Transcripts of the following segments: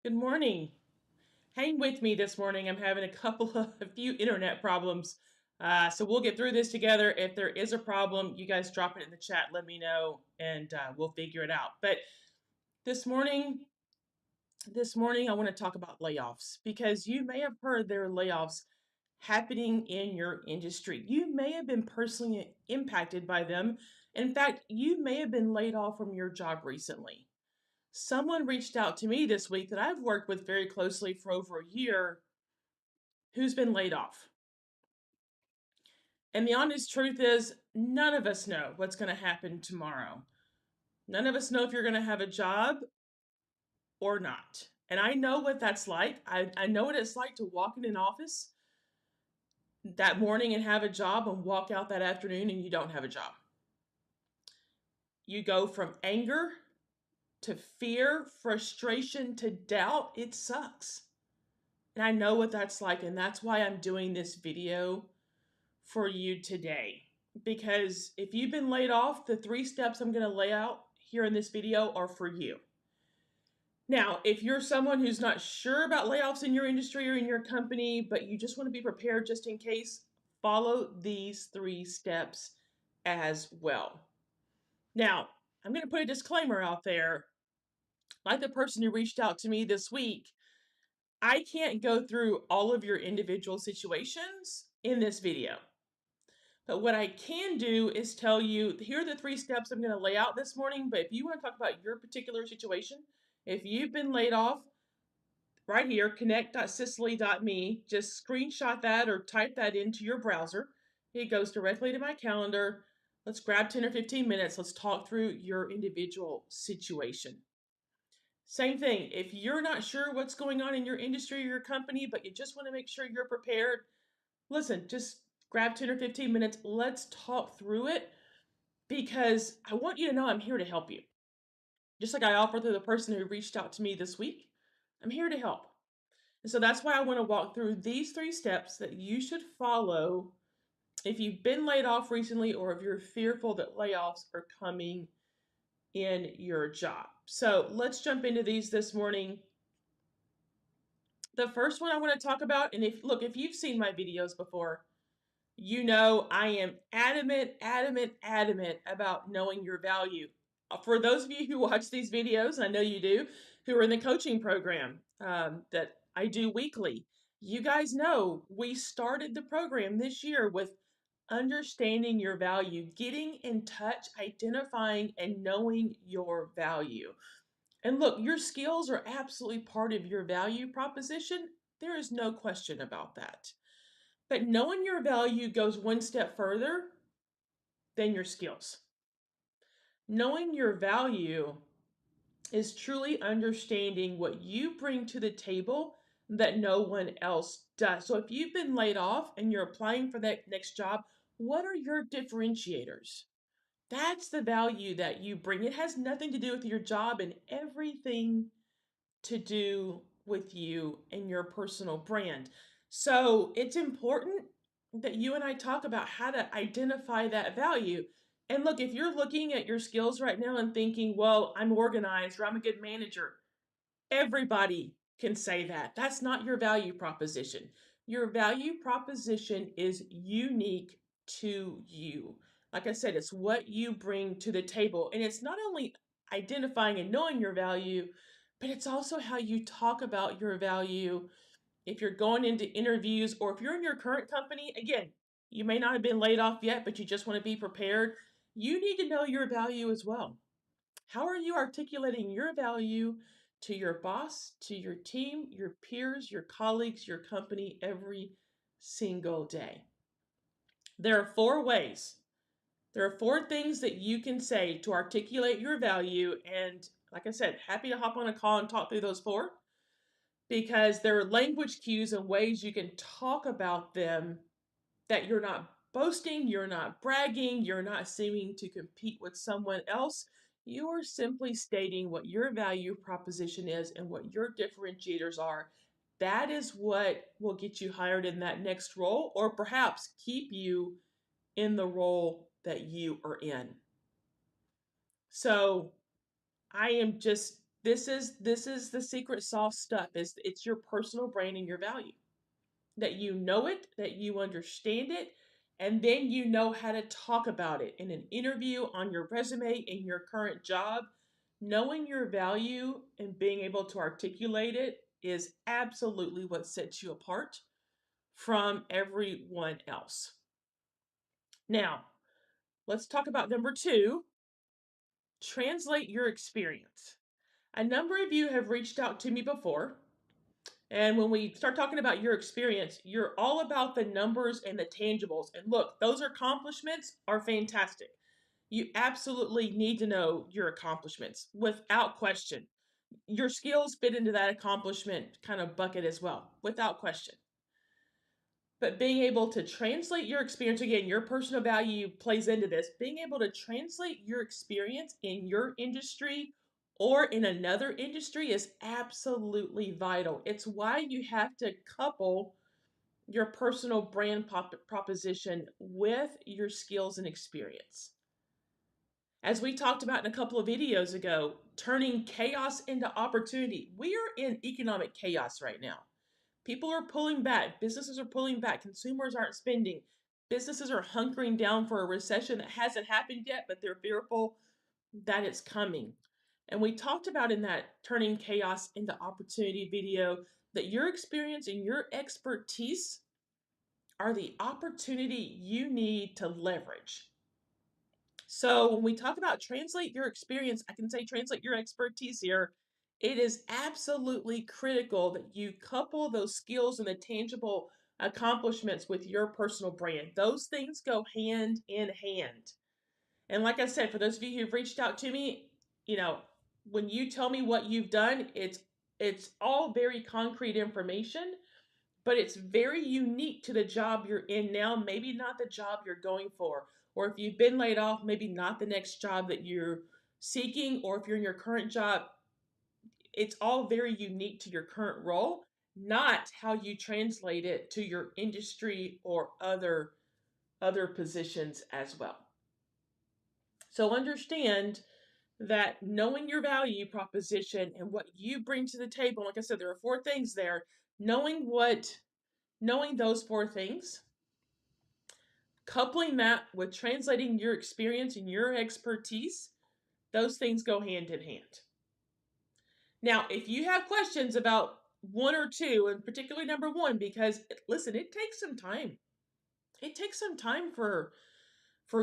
Good morning. Hang with me this morning. I'm having a few internet problems. So we'll get through this together. If there is a problem, you guys drop it in the chat. Let me know, and we'll figure it out. But this morning, this morning, I want to talk about layoffs because you may have heard there are layoffs happening in your industry. You may have been personally impacted by them. In fact, you may have been laid off from your job recently. Someone reached out to me this week that I've worked with very closely for over a year who's been laid off. And the honest truth is, none of us know what's going to happen tomorrow. None of us know if you're going to have a job or not. And I know what that's like. I know what it's like to walk in an office that morning and have a job and walk out that afternoon and you don't have a job. You go from anger to fear, frustration to doubt. It sucks. And I know what that's like. And that's why I'm doing this video for you today. Because if you've been laid off, the 3 steps I'm going to lay out here in this video are for you. Now, if you're someone who's not sure about layoffs in your industry or in your company, but you just want to be prepared just in case, follow these 3 steps as well. Now, I'm going to put a disclaimer out there. Like the person who reached out to me this week, I can't go through all of your individual situations in this video. But what I can do is tell you, here are the 3 steps I'm going to lay out this morning. But if you want to talk about your particular situation, if you've been laid off, right here, connect.cicely.me, just screenshot that or type that into your browser. It goes directly to my calendar. Let's grab 10 or 15 minutes. Let's talk through your individual situation. Same thing, if you're not sure what's going on in your industry or your company, but you just want to make sure you're prepared, listen, just grab 10 or 15 minutes. Let's talk through it because I want you to know I'm here to help you. Just like I offered to the person who reached out to me this week, I'm here to help. And so that's why I want to walk through these 3 steps that you should follow if you've been laid off recently or if you're fearful that layoffs are coming in your job. So let's jump into these this morning. The first one I want to talk about, and if you've seen my videos before, you know I am adamant about knowing your value. For those of you who watch these videos, and I know you do, who are in the coaching program that I do weekly, you guys know we started the program this year with understanding your value, getting in touch, identifying, and knowing your value. And look, your skills are absolutely part of your value proposition. There is no question about that. But knowing your value goes one step further than your skills. Knowing your value is truly understanding what you bring to the table that no one else does. So if you've been laid off and you're applying for that next job, what are your differentiators? That's the value that you bring. It has nothing to do with your job and everything to do with you and your personal brand. So it's important that you and I talk about how to identify that value. And look, if you're looking at your skills right now and thinking, well, I'm organized or I'm a good manager, everybody can say that. That's not your value proposition. Your value proposition is unique to you. Like I said, it's what you bring to the table. And it's not only identifying and knowing your value, but it's also how you talk about your value. If you're going into interviews or if you're in your current company, again, you may not have been laid off yet, but you just want to be prepared. You need to know your value as well. How are you articulating your value to your boss, to your team, your peers, your colleagues, your company every single day? There are 4 ways. There are 4 things that you can say to articulate your value. And like I said, happy to hop on a call and talk through those 4 because there are language cues and ways you can talk about them that you're not boasting, you're not bragging, you're not seeming to compete with someone else. You are simply stating what your value proposition is and what your differentiators are. That is what will get you hired in that next role or perhaps keep you in the role that you are in. So I am just This is the secret sauce stuff. It's your personal brand and your value. That you know it, that you understand it, and then you know how to talk about it in an interview, on your resume, in your current job. Knowing your value and being able to articulate it is absolutely what sets you apart from everyone else. Now, let's talk about number two, translate your experience. A number of you have reached out to me before. And when we start talking about your experience, you're all about the numbers and the tangibles. And look, those accomplishments are fantastic. You absolutely need to know your accomplishments without question. Your skills fit into that accomplishment kind of bucket as well, without question. But being able to translate your experience, again, your personal value plays into this, being able to translate your experience in your industry or in another industry is absolutely vital. It's why you have to couple your personal brand proposition with your skills and experience. As we talked about in a couple of videos ago, turning chaos into opportunity. We are in economic chaos right now. People are pulling back, businesses are pulling back, consumers aren't spending, businesses are hunkering down for a recession that hasn't happened yet, but they're fearful that it's coming. And we talked about in that turning chaos into opportunity video that your experience and your expertise are the opportunity you need to leverage. So when we talk about translate your experience, I can say translate your expertise here. It is absolutely critical that you couple those skills and the tangible accomplishments with your personal brand. Those things go hand in hand. And like I said, for those of you who've reached out to me, you know, when you tell me what you've done, it's all very concrete information, but it's very unique to the job you're in now, maybe not the job you're going for. Or if you've been laid off, maybe not the next job that you're seeking, or if you're in your current job, it's all very unique to your current role, not how you translate it to your industry or other positions as well. So understand that knowing your value proposition and what you bring to the table, like I said, there are four things there. Knowing those four things, coupling that with translating your experience and your expertise, those things go hand in hand. Now, if you have questions about one or two, and particularly number one, because listen, it takes some time. It takes some time for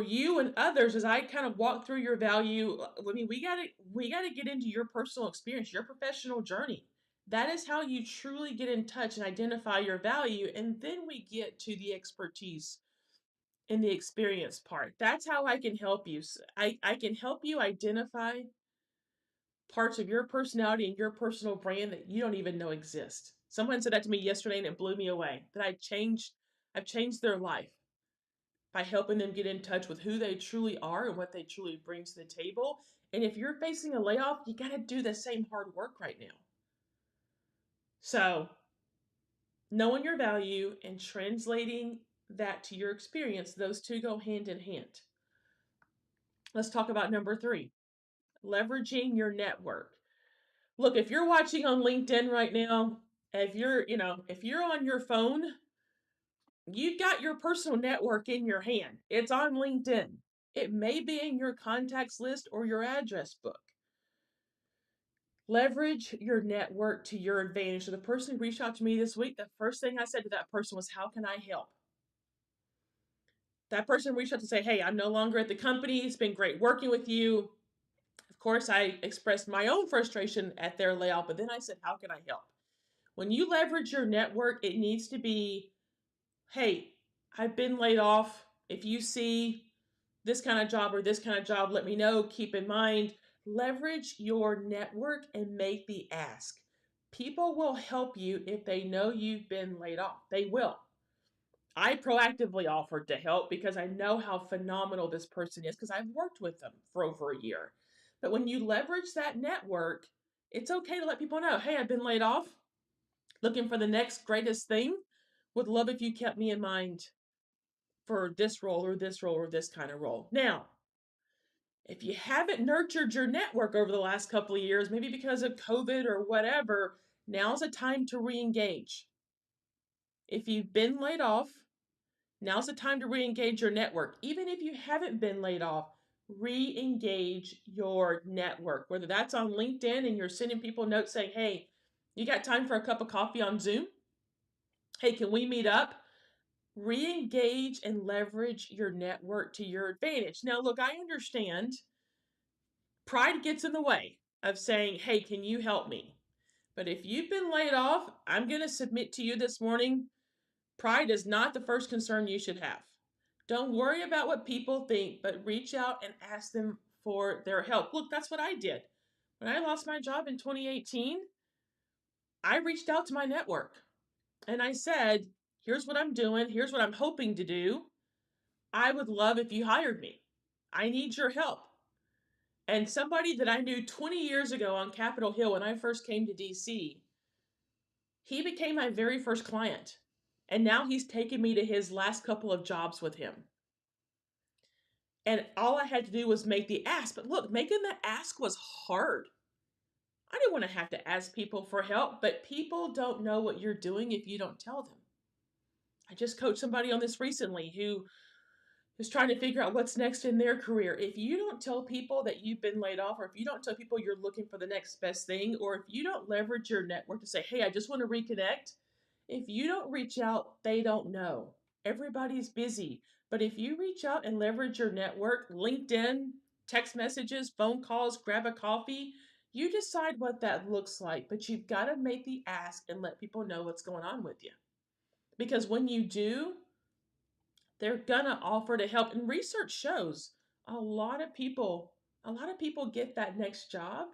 you and others as I kind of walk through your value. I mean, we gotta get into your personal experience, your professional journey. That is how you truly get in touch and identify your value, and then we get to the expertise in the experience part. That's how I can help you. I can help you identify parts of your personality and your personal brand that you don't even know exist. Someone said that to me yesterday and it blew me away. That I've changed their life by helping them get in touch with who they truly are and what they truly bring to the table. And if you're facing a layoff, you got to do the same hard work right now. So, knowing your value and translating that to your experience, those two go hand in hand. Let's talk about number three, leveraging your network. Look, if you're watching on LinkedIn right now, if you're on your phone, you've got your personal network in your hand. It's on LinkedIn. It may be in your contacts list or your address book. Leverage your network to your advantage. So the person who reached out to me this week, the first thing I said to that person was, "How can I help?" That person reached out to say, "Hey, I'm no longer at the company. It's been great working with you." Of course, I expressed my own frustration at their layoff, but then I said, "How can I help?" When you leverage your network, it needs to be, "Hey, I've been laid off. If you see this kind of job or this kind of job, let me know. Keep in mind, leverage your network and make the ask." People will help you if they know you've been laid off. They will. I proactively offered to help because I know how phenomenal this person is because I've worked with them for over a year. But when you leverage that network, it's okay to let people know, "Hey, I've been laid off, looking for the next greatest thing. Would love if you kept me in mind for this role or this role or this kind of role." Now, If you haven't nurtured your network over the last couple of years, maybe because of COVID or whatever, now's the time to re-engage. If you've been laid off, now's the time to re-engage your network. Even if you haven't been laid off, re-engage your network, whether that's on LinkedIn and you're sending people notes saying, hey, you got time for a cup of coffee on Zoom? Hey, can we meet up? Re-engage and leverage your network to your advantage. Now, look, I understand pride gets in the way of saying, hey, can you help me? But if you've been laid off, I'm going to submit to you this morning, pride is not the first concern you should have. Don't worry about what people think, but reach out and ask them for their help. Look, that's what I did. When I lost my job in 2018, I reached out to my network and I said, here's what I'm doing. Here's what I'm hoping to do. I would love if you hired me. I need your help. And somebody that I knew 20 years ago on Capitol Hill when I first came to DC, he became my very first client. And now he's taken me to his last couple of jobs with him. And all I had to do was make the ask. But look, making the ask was hard. I didn't want to have to ask people for help, but people don't know what you're doing if you don't tell them. I just coached somebody on this recently who is trying to figure out what's next in their career. If you don't tell people that you've been laid off, or if you don't tell people you're looking for the next best thing, or if you don't leverage your network to say, hey, I just want to reconnect, if you don't reach out, they don't know. Everybody's busy. But if you reach out and leverage your network, LinkedIn, text messages, phone calls, grab a coffee, you decide what that looks like. But you've got to make the ask and let people know what's going on with you. Because when you do, they're gonna offer to help. And research shows a lot of people, get that next job,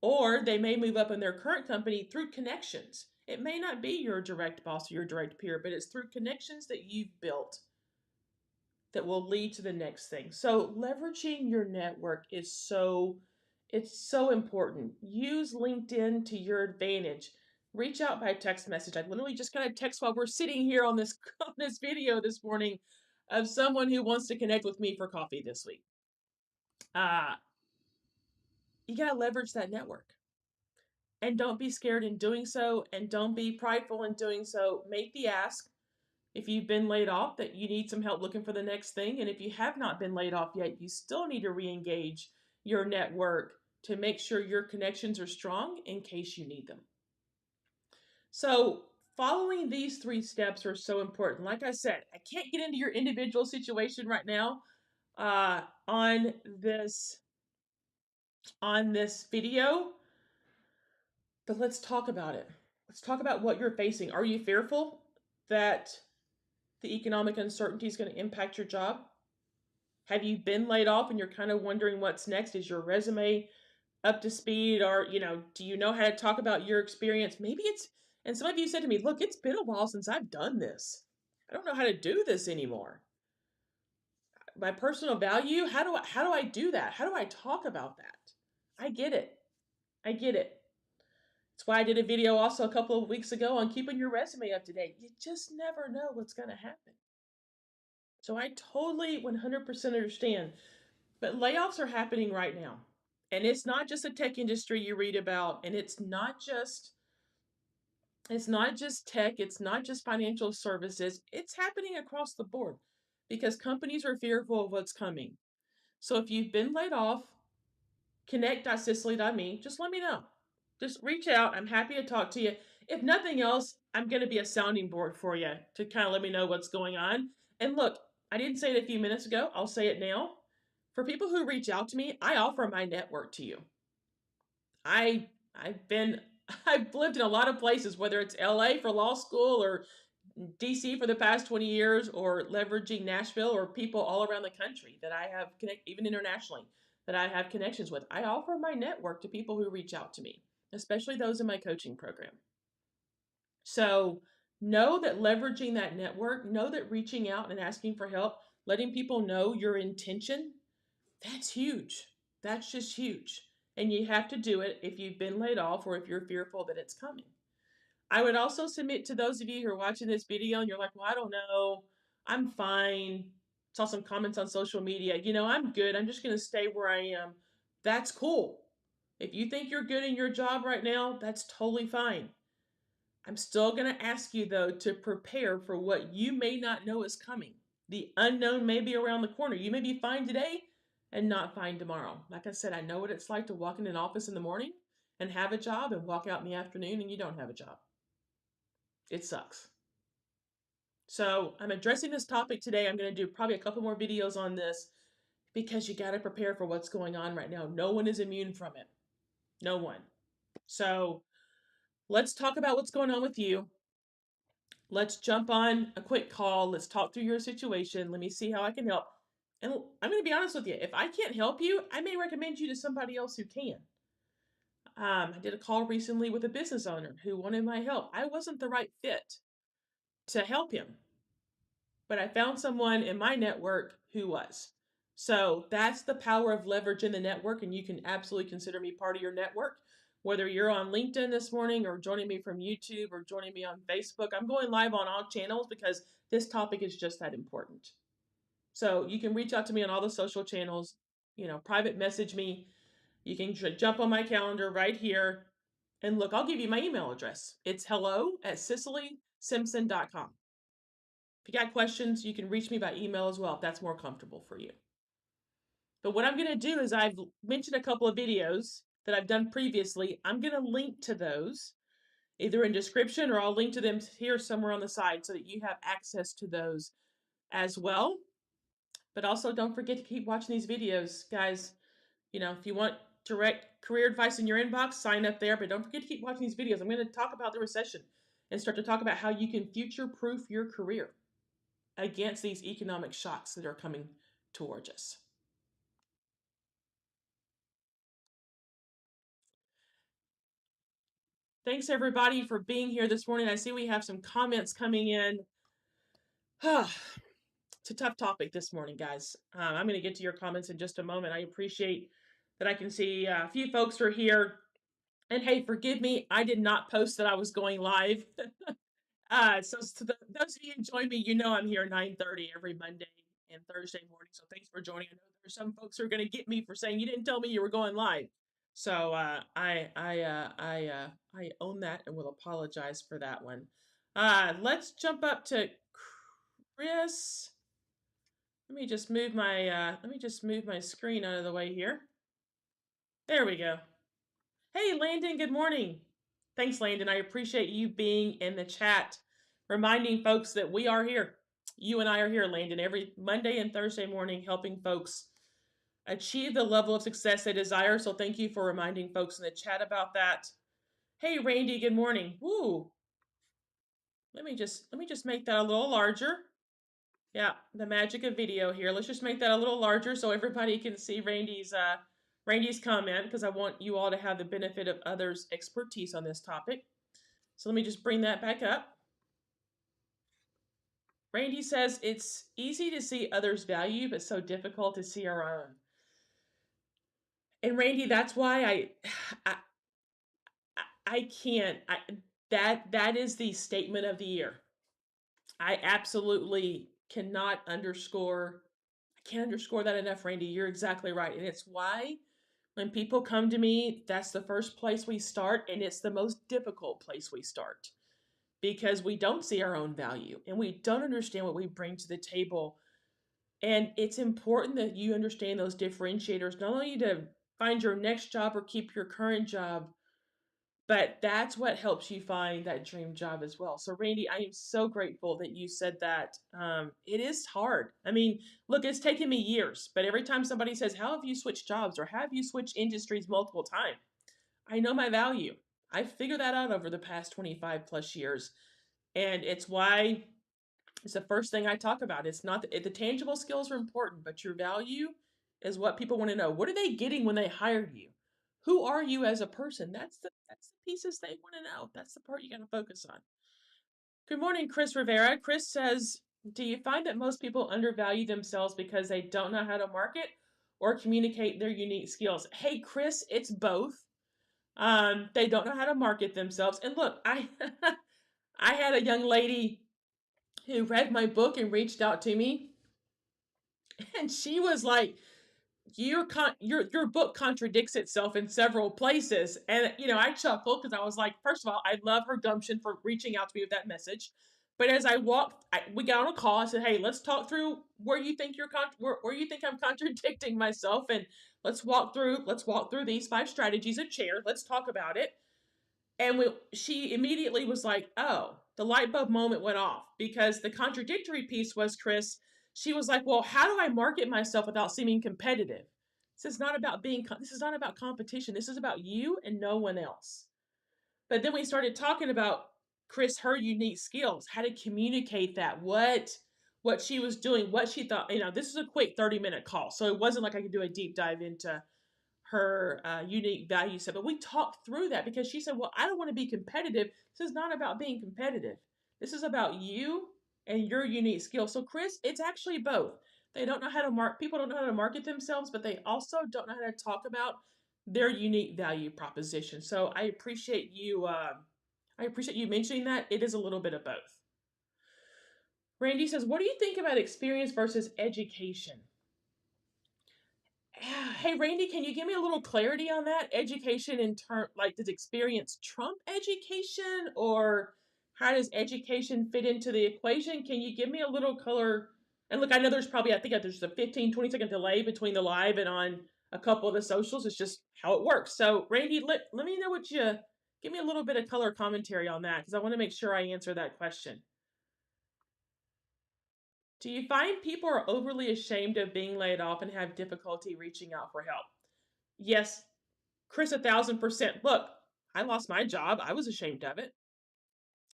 or they may move up in their current company through connections. It may not be your direct boss or your direct peer, but it's through connections that you've built that will lead to the next thing. So leveraging your network is it's so important. Use LinkedIn to your advantage. Reach out by text message. I literally just got a text while we're sitting here on this on this video this morning of someone who wants to connect with me for coffee this week. You got to leverage that network. And don't be scared in doing so, and don't be prideful in doing so. Make the ask. If you've been laid off, that you need some help looking for the next thing. And if you have not been laid off yet, you still need to re-engage your network to make sure your connections are strong in case you need them. So following these 3 steps are so important. Like I said, I can't get into your individual situation right now on this video, but let's talk about it. Let's talk about what you're facing. Are you fearful that the economic uncertainty is going to impact your job? Have you been laid off and you're kind of wondering what's next? Is your resume up to speed? Or, do you know how to talk about your experience? And some of you said to me, look, it's been a while since I've done this. I don't know how to do this anymore. My personal value, how do I do that? How do I talk about that? I get it. That's why I did a video also a couple of weeks ago on keeping your resume up to date. You just never know what's going to happen. So I totally 100% understand. But layoffs are happening right now. And it's not just the tech industry you read about, and it's not just tech, it's not just financial services. It's happening across the board because companies are fearful of what's coming. So if you've been laid off, connect.cicely.me. Just let me know. Just reach out. I'm happy to talk to you. If nothing else, I'm going to be a sounding board for you to kind of let me know what's going on. And look, I didn't say it a few minutes ago. I'll say it now. For people who reach out to me, I offer my network to you. I've lived in a lot of places, whether it's LA for law school or DC for the past 20 years, or leveraging Nashville, or people all around the country that I have even internationally, that I have connections with. I offer my network to people who reach out to me, especially those in my coaching program. So know that leveraging that network, know that reaching out and asking for help, letting people know your intention, that's huge. That's just huge. And you have to do it if you've been laid off or if you're fearful that it's coming. I would also submit to those of you who are watching this video and you're like, well, I don't know, I'm fine. saw some comments on social media. I'm good. I'm just going to stay where I am. That's cool. If you think you're good in your job right now, that's totally fine. I'm still going to ask you, though, to prepare for what you may not know is coming. The unknown may be around the corner. You may be fine today and not fine tomorrow. Like I said, I know what it's like to walk in an office in the morning and have a job and walk out in the afternoon and you don't have a job. It sucks. So I'm addressing this topic today. I'm going to do probably a couple more videos on this because you got to prepare for what's going on right now. No one is immune from it. No one. So let's talk about what's going on with you. Let's jump on a quick call. Let's talk through your situation. Let me see how I can help. And I'm going to be honest with you. If I can't help you, I may recommend you to somebody else who can. I did a call recently with a business owner who wanted my help. I wasn't the right fit to help him, but I found someone in my network who was. So that's the power of leverage in the network, and you can absolutely consider me part of your network. Whether you're on LinkedIn this morning or joining me from YouTube or joining me on Facebook, I'm going live on all channels because this topic is just that important. So you can reach out to me on all the social channels, private message me. You can jump on my calendar right here. And look, I'll give you my email address. It's hello@cicelysimpson.com. If you got questions, you can reach me by email as well if that's more comfortable for you. But what I'm going to do is I've mentioned a couple of videos that I've done previously. I'm going to link to those either in description or I'll link to them here somewhere on the side so that you have access to those as well. But also don't forget to keep watching these videos, guys. If you want direct career advice in your inbox, sign up there. But don't forget to keep watching these videos. I'm going to talk about the recession and start to talk about how you can future-proof your career against these economic shocks that are coming towards us. Thanks everybody for being here this morning. I see we have some comments coming in. It's a tough topic this morning, guys. I'm going to get to your comments in just a moment. I appreciate that I can see a few folks are here. And hey, forgive me, I did not post that I was going live. So to those of you who join me, I'm here 9:30 every Monday and Thursday morning. So thanks for joining. I know there's some folks who are going to get me for saying you didn't tell me you were going live. So I own that and will apologize for that one. Let's jump up to Chris. Let me just move my screen out of the way here. There we go. Hey Landon, good morning. Thanks, Landon. I appreciate you being in the chat, reminding folks that we are here. You and I are here, Landon, every Monday and Thursday morning, helping folks achieve the level of success they desire. So thank you for reminding folks in the chat about that. Hey, Randy, good morning. Woo. Let me just make that a little larger. Yeah, the magic of video here. Let's just make that a little larger so everybody can see Randy's comment, because I want you all to have the benefit of others' expertise on this topic. So let me just bring that back up. Randy says it's easy to see others' value, but so difficult to see our own. And Randy, that's why I can't. That is the statement of the year. I absolutely cannot underscore. I can't underscore that enough, Randy. You're exactly right, and it's why when people come to me, that's the first place we start, and it's the most difficult place we start because we don't see our own value and we don't understand what we bring to the table. And it's important that you understand those differentiators, not only to find your next job or keep your current job, but that's what helps you find that dream job as well. So, Randy, I am so grateful that you said that. It is hard. I mean, look, it's taken me years, but every time somebody says, how have you switched jobs or have you switched industries multiple times? I know my value. I've figured that out over the past 25 plus years. And it's why it's the first thing I talk about. It's not the tangible skills are important, but your value is what people want to know. What are they getting when they hired you? Who are you as a person? That's the pieces they want to know. That's the part you got to focus on. Good morning, Chris Rivera. Chris says, do you find that most people undervalue themselves because they don't know how to market or communicate their unique skills? Hey, Chris, it's both. They don't know how to market themselves. And look, I I had a young lady who read my book and reached out to me And she was like, your book contradicts itself in several places. And I chuckled because I was like, first of all, I love her gumption for reaching out to me with that message. But as I walked, we got on a call. I said, hey, let's talk through where you think where you think I'm contradicting myself, and let's walk through these 5 strategies of chair. Let's talk about it. And she immediately was like, oh, the light bulb moment went off, because the contradictory piece was, Chris, she was like, well, how do I market myself without seeming competitive? This is not about competition. This is about you and no one else. But then we started talking about, Chris, her unique skills, how to communicate that, what she was doing, what she thought. This is a quick 30-minute call, so it wasn't like I could do a deep dive into her unique value set. But we talked through that because she said, well, I don't want to be competitive. This is not about being competitive. This is about you and your unique skills. So, Chris, it's actually both. They don't know how to people don't know how to market themselves, but they also don't know how to talk about their unique value proposition. So I appreciate you mentioning that. It is a little bit of both. Randy says, what do you think about experience versus education? Hey, Randy, can you give me a little clarity on that? Education in turn, like, does experience trump education, or how does education fit into the equation? Can you give me a little color? And look, I know I think there's a 15-20 second delay between the live and on a couple of the socials. It's just how it works. So, Randy, let me know give me a little bit of color commentary on that, because I want to make sure I answer that question. Do you find people are overly ashamed of being laid off and have difficulty reaching out for help? Yes, Chris, 1,000%. Look, I lost my job. I was ashamed of it.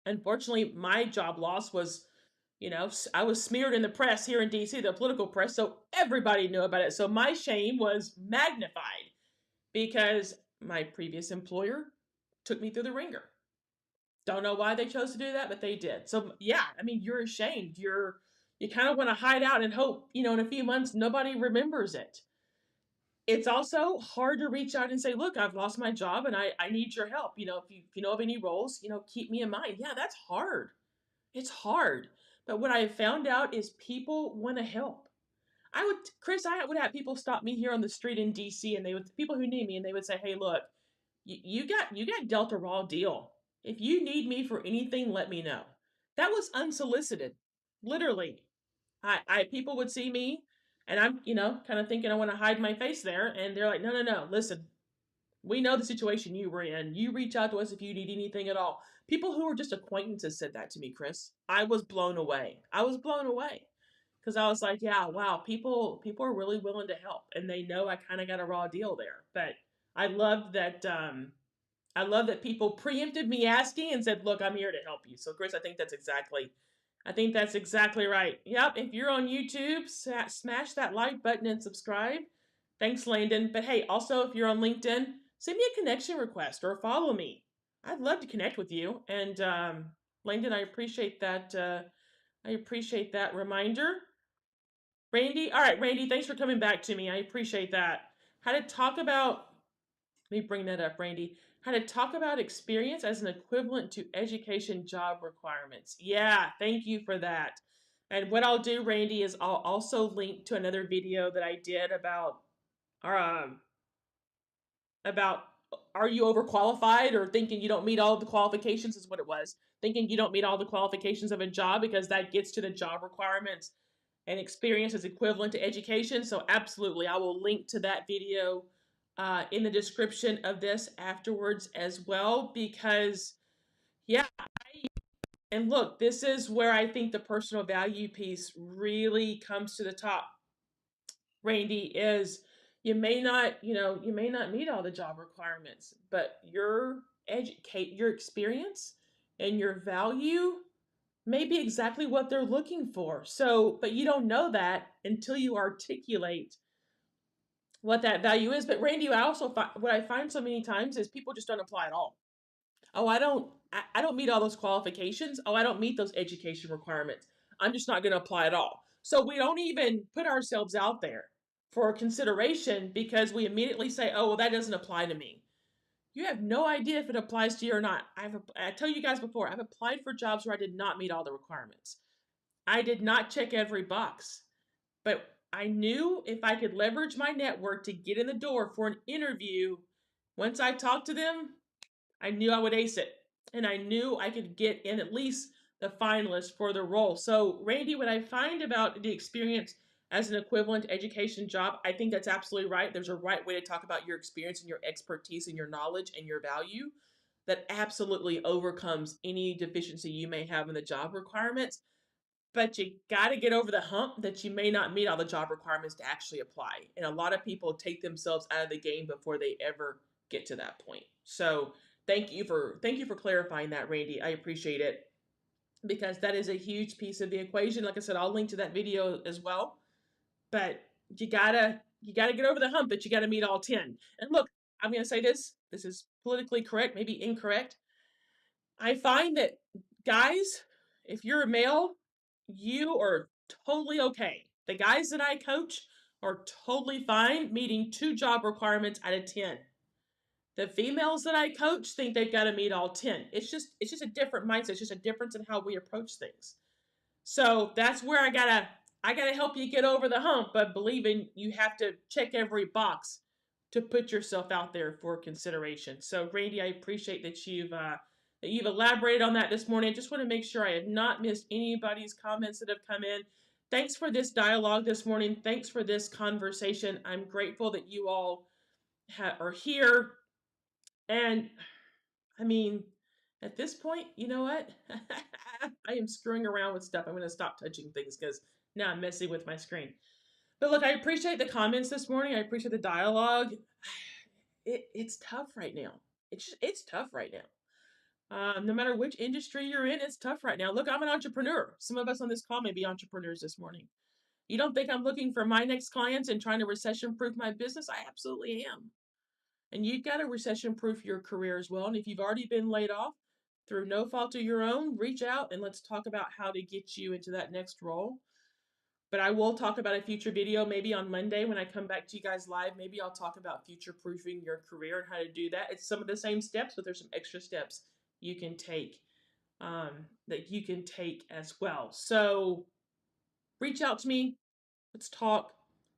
Unfortunately, my job loss was, I was smeared in the press here in DC, the political press, so everybody knew about it. So my shame was magnified because my previous employer took me through the ringer. Don't know why they chose to do that, but they did. So yeah, I mean, you're ashamed. You kind of want to hide out and hope, in a few months nobody remembers it. It's also hard to reach out and say, look, I've lost my job and I need your help. If you know of any roles, keep me in mind. Yeah, that's hard. It's hard. But what I found out is people want to help. Chris, I would have people stop me here on the street in DC, and people who need me, and they would say, hey, look, you got dealt a raw deal. If you need me for anything, let me know. That was unsolicited. Literally. People would see me, and I'm, kind of thinking I want to hide my face there, and they're like, no, listen, we know the situation you were in. You reach out to us if you need anything at all. People who were just acquaintances said that to me, Chris. I was blown away. Because I was like, yeah, wow, people are really willing to help, and they know I kind of got a raw deal there. But I love that. I love that people preempted me asking and said, look, I'm here to help you. So, Chris, I think that's exactly right. Yep, if you're on YouTube, smash that like button and subscribe. Thanks, Landon. But hey, also, if you're on LinkedIn, send me a connection request or follow me. I'd love to connect with you. And Landon, I appreciate that. I appreciate that reminder. Randy, all right, Randy, thanks for coming back to me. I appreciate that. How to talk about, let me bring that up, Randy. How to talk about experience as an equivalent to education job requirements. Yeah, thank you for that. And what I'll do, Randy, is I'll also link to another video that I did um, about are you overqualified, or thinking you don't meet all of the qualifications is what it was. Thinking you don't meet all the qualifications of a job, because that gets to the job requirements, and experience is equivalent to education. So absolutely, I will link to that video in the description of this afterwards as well, because yeah, and look, this is where I think the personal value piece really comes to the top, Randy, is you may not meet all the job requirements, but your experience and your value may be exactly what they're looking for. So, but you don't know that until you articulate what that value is. But Randy, what I find so many times is people just don't apply at all. Oh, I don't meet all those qualifications. Oh, I don't meet those education requirements. I'm just not going to apply at all. So we don't even put ourselves out there for consideration, because we immediately say, oh, well, that doesn't apply to me. You have no idea if it applies to you or not. I tell you guys before, I've applied for jobs where I did not meet all the requirements. I did not check every box. But I knew if I could leverage my network to get in the door for an interview, once I talked to them, I knew I would ace it. And I knew I could get in at least the finalist for the role. So, Randy, what I find about the experience as an equivalent education job, I think that's absolutely right. There's a right way to talk about your experience and your expertise and your knowledge and your value that absolutely overcomes any deficiency you may have in the job requirements. But you got to get over the hump that you may not meet all the job requirements to actually apply. And a lot of people take themselves out of the game before they ever get to that point. So thank you for clarifying that, Randy. I appreciate it because that is a huge piece of the equation. Like I said, I'll link to that video as well. But you gotta get over the hump that you gotta meet all 10. And look, I'm gonna say this. This is politically correct, maybe incorrect. I find that guys, if you're a male, you are totally okay. The guys that I coach are totally fine meeting 2 job requirements out of 10. The females that I coach think they've got to meet all 10. It's just a different mindset. It's just a difference in how we approach things. So that's where I gotta help you get over the hump, but believing you have to check every box to put yourself out there for consideration. So Randy, I appreciate that you've elaborated on that this morning. I just want to make sure I have not missed anybody's comments that have come in. Thanks for this dialogue this morning. Thanks for this conversation. I'm grateful that you all are here. And I mean, at this point, you know what? I am screwing around with stuff. I'm going to stop touching things because now I'm messing with my screen. But look, I appreciate the comments this morning. I appreciate the dialogue. It's tough right now. It's tough right now. No matter which industry you're in, it's tough right now. Look, I'm an entrepreneur. Some of us on this call may be entrepreneurs this morning. You don't think I'm looking for my next clients and trying to recession proof my business? I absolutely am. And you've got to recession proof your career as well. And if you've already been laid off through no fault of your own, reach out and let's talk about how to get you into that next role. But I will talk about a future video maybe on Monday when I come back to you guys live. Maybe I'll talk about future proofing your career and how to do that. It's some of the same steps, but there's some extra steps you can take that you can take as well. So reach out to me. Let's talk.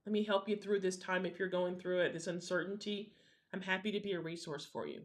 Let me help you through this time if you're going through it, this uncertainty. I'm happy to be a resource for you.